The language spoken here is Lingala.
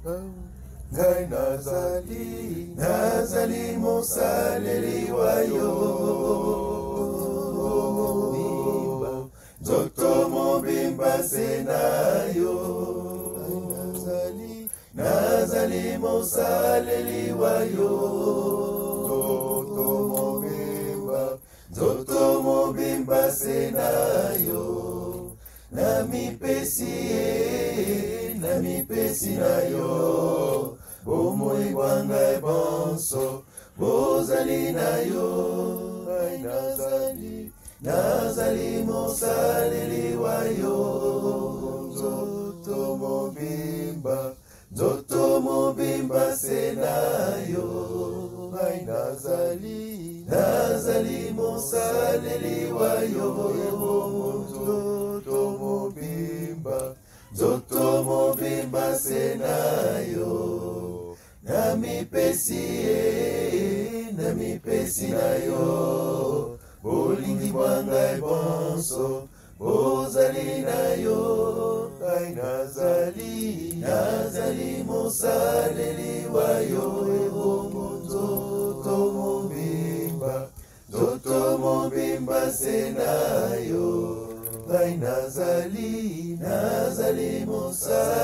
ngai nazali mosaleli wa yo. Nzoto mobimba se na yo. Nazali mosaleli wa yo. Nzoto mobimba se na yo. Namipesi na yo. Bomoi bwanga bonso bozali na yo. Nazali mosaleli wa yo. Nzoto mobimba se na yo. Nazali mosaleli wa yo. Nzoto mobimba se na yo. Namipesi na yo. Bolingi bwanga bonso bozali na yo. Nazali mosaleli wa yo. Nzoto mobimba se na yo. Nazali mosaleli